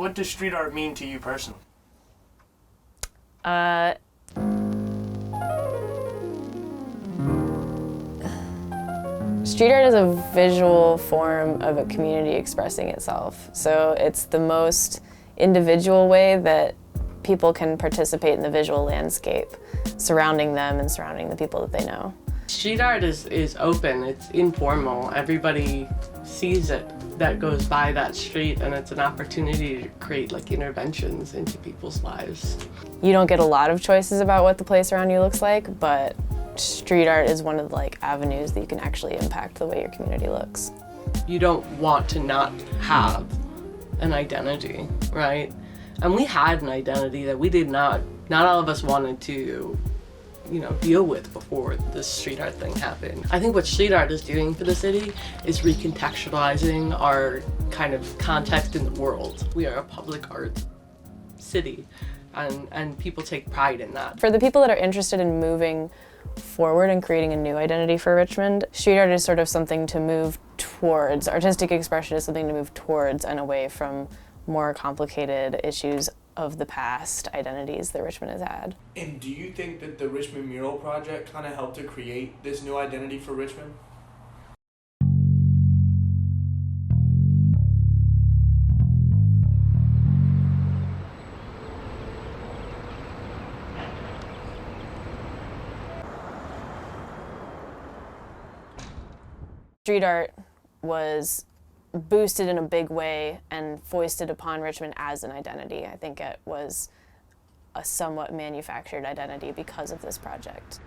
What does street art mean to you personally? Street art is a visual form of a community expressing itself. So it's the most individual way that people can participate in the visual landscape surrounding them and surrounding the people that they know. Street art is open, it's informal. Everybody sees it that goes by that street, and it's an opportunity to create like interventions into people's lives. You don't get a lot of choices about what the place around you looks like, but street art is one of the avenues that you can actually impact the way your community looks. You don't want to not have an identity, right? And we had an identity that not all of us wanted to, deal with before this street art thing happened. I think what street art is doing for the city is recontextualizing our kind of context in the world. We are a public art city, and people take pride in that. For the people that are interested in moving forward and creating a new identity for Richmond, street art is sort of something to move towards. Artistic expression is something to move towards and away from more complicated issues of the past identities that Richmond has had. And do you think that the Richmond Mural Project kind of helped to create this new identity for Richmond? Street art was boosted in a big way and foisted upon Richmond as an identity. I think it was a somewhat manufactured identity because of this project.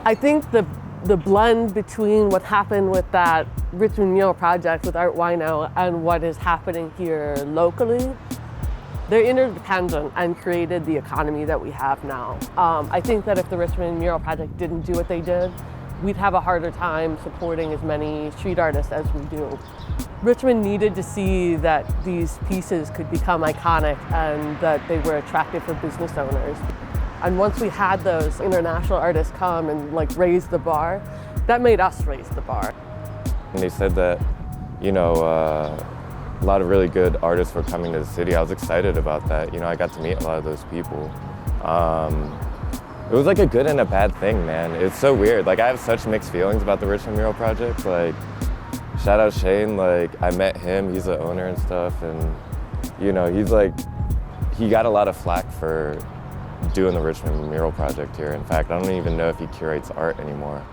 I think the blend between what happened with that Richmond Mural Project with Art Wino and what is happening here locally, they're interdependent and created the economy that we have now. I think that if the Richmond Mural Project didn't do what they did, we'd have a harder time supporting as many street artists as we do. Richmond needed to see that these pieces could become iconic and that they were attractive for business owners. And once we had those international artists come and raise the bar, that made us raise the bar. And they said that, a lot of really good artists were coming to the city. I was excited about that. I got to meet a lot of those people. It was a good and a bad thing, man. It's so weird. I have such mixed feelings about the Richmond Mural Project. Shout out Shane. I met him. He's the owner and stuff. And, he got a lot of flack for doing the Richmond Mural Project here. In fact, I don't even know if he curates art anymore.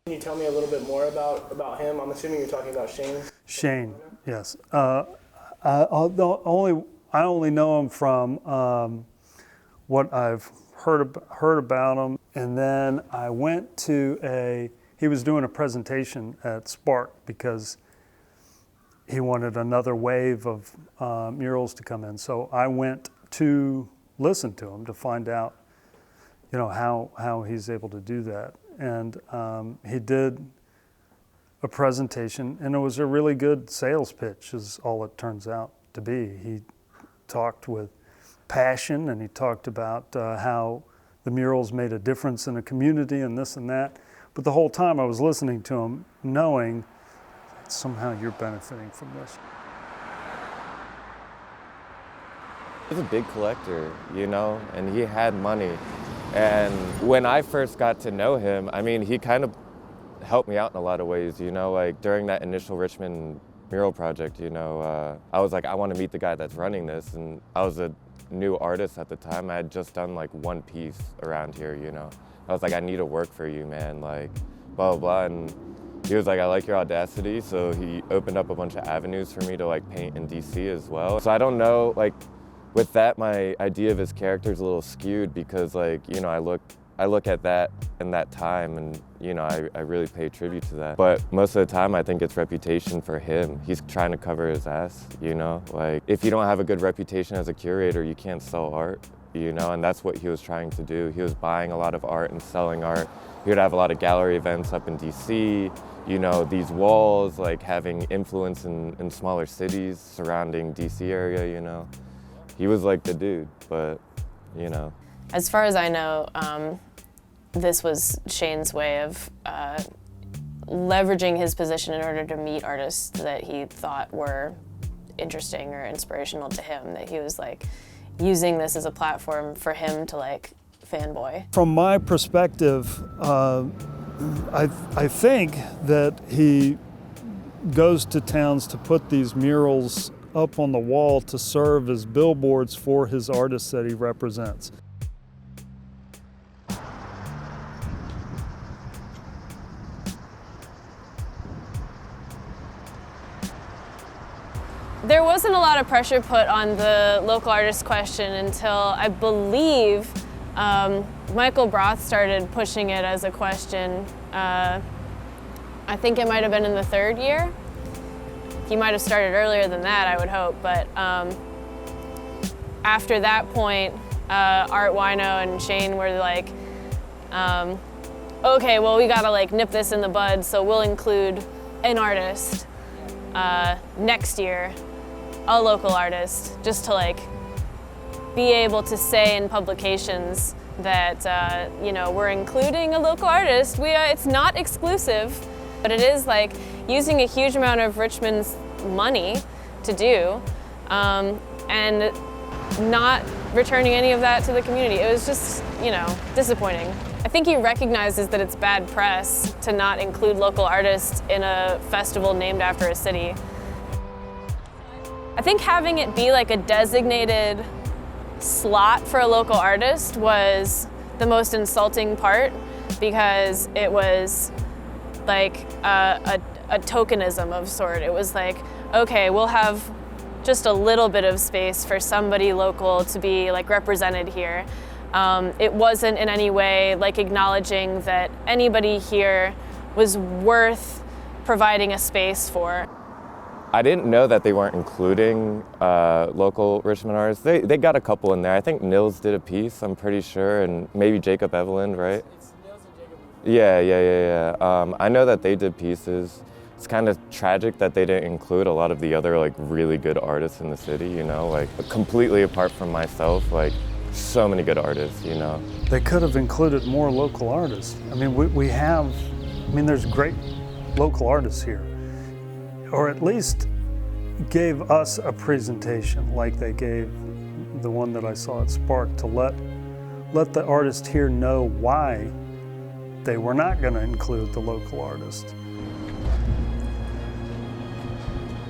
Can you tell me a little bit more about him? I'm assuming you're talking about Shane. Shane, yes. I only know him from what I've heard about him, and then I went to he was doing a presentation at Spark because he wanted another wave of murals to come in. So I went to listen to him to find out, how he's able to do that. And he did a presentation, and it was a really good sales pitch, is all it turns out to be. He talked with passion, and he talked about how the murals made a difference in a community and this and that. But the whole time I was listening to him, knowing that somehow you're benefiting from this. He's a big collector, and he had money. And when I first got to know him, he kind of helped me out in a lot of ways, during that initial Richmond Mural Project, I was I want to meet the guy that's running this. And I was a new artist at the time. I had just done one piece around here, I was I need to work for you, man, blah, blah, blah. And he was I like your audacity. So he opened up a bunch of avenues for me to paint in DC as well. So I don't know, with that, my idea of his character is a little skewed because I look at that in that time and, I really pay tribute to that. But most of the time, I think it's reputation for him. He's trying to cover his ass, if you don't have a good reputation as a curator, you can't sell art. you know, and that's what he was trying to do. He was buying a lot of art and selling art. He would have a lot of gallery events up in DC, you know, these walls like having influence in smaller cities surrounding DC area, you know. He was like the dude, but, you know. As far as I know, this was Shane's way of leveraging his position in order to meet artists that he thought were interesting or inspirational to him, that he was like using this as a platform for him to like fanboy. From my perspective, I think that he goes to towns to put these murals up on the wall to serve as billboards for his artists that he represents. There wasn't a lot of pressure put on the local artist question until I believe Michael Broth started pushing it as a question. I think it might have been in the third year. He might have started earlier than that, I would hope, but after that point, Art Wino and Shane were like, okay, well we gotta like nip this in the bud, so we'll include an artist next year, a local artist, just to like be able to say in publications that you know, we're including a local artist. It's not exclusive, but it is like using a huge amount of Richmond's money to do, and not returning any of that to the community. It was just, you know, disappointing. I think he recognizes that it's bad press to not include local artists in a festival named after a city. I think having it be like a designated slot for a local artist was the most insulting part, because it was like a tokenism of sort. It was like, okay, we'll have just a little bit of space for somebody local to be like represented here. It wasn't in any way like acknowledging that anybody here was worth providing a space for. I didn't know that they weren't including local Richmond artists. They got a couple in there. I think Nils did a piece, I'm pretty sure, and maybe Jacob Eveland, right? It's Nils and Jacob. Yeah. I know that they did pieces. It's kind of tragic that they didn't include a lot of the other like really good artists in the city, you know, like completely apart from myself, like so many good artists, you know. They could have included more local artists. I mean, there's great local artists here. Or at least gave us a presentation like they gave the one that I saw at Spark, to let the artist here know why they were not going to include the local artist.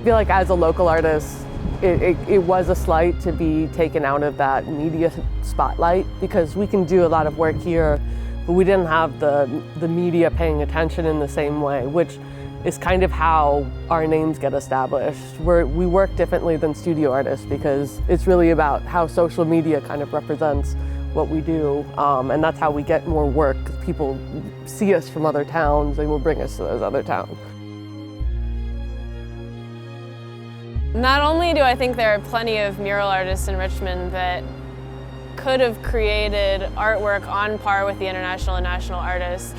I feel like as a local artist, it was a slight to be taken out of that media spotlight, because we can do a lot of work here, but we didn't have the media paying attention in the same way, which is kind of how our names get established. We work differently than studio artists, because it's really about how social media kind of represents what we do, and that's how we get more work. People see us from other towns, they will bring us to those other towns. Not only do I think there are plenty of mural artists in Richmond that could have created artwork on par with the international and national artists,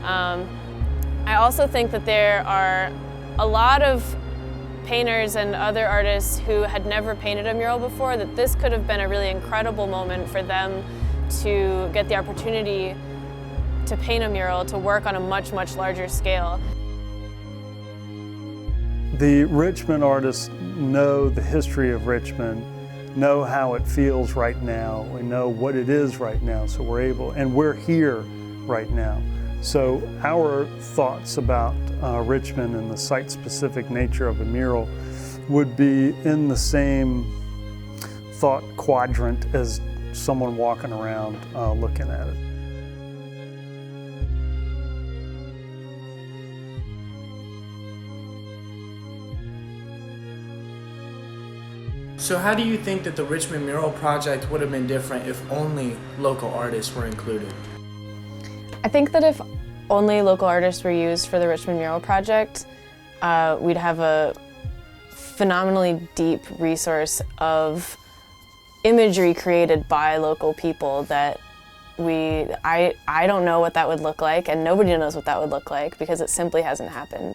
I also think that there are a lot of painters and other artists who had never painted a mural before, that this could have been a really incredible moment for them to get the opportunity to paint a mural, to work on a much, much larger scale. The Richmond artists know the history of Richmond, know how it feels right now, we know what it is right now, so we're here right now. So our thoughts about Richmond and the site-specific nature of a mural would be in the same thought quadrant as someone walking around looking at it. So how do you think that the Richmond Mural Project would have been different if only local artists were included? I think that if only local artists were used for the Richmond Mural Project, we'd have a phenomenally deep resource of imagery created by local people that I don't know what that would look like, and nobody knows what that would look like because it simply hasn't happened.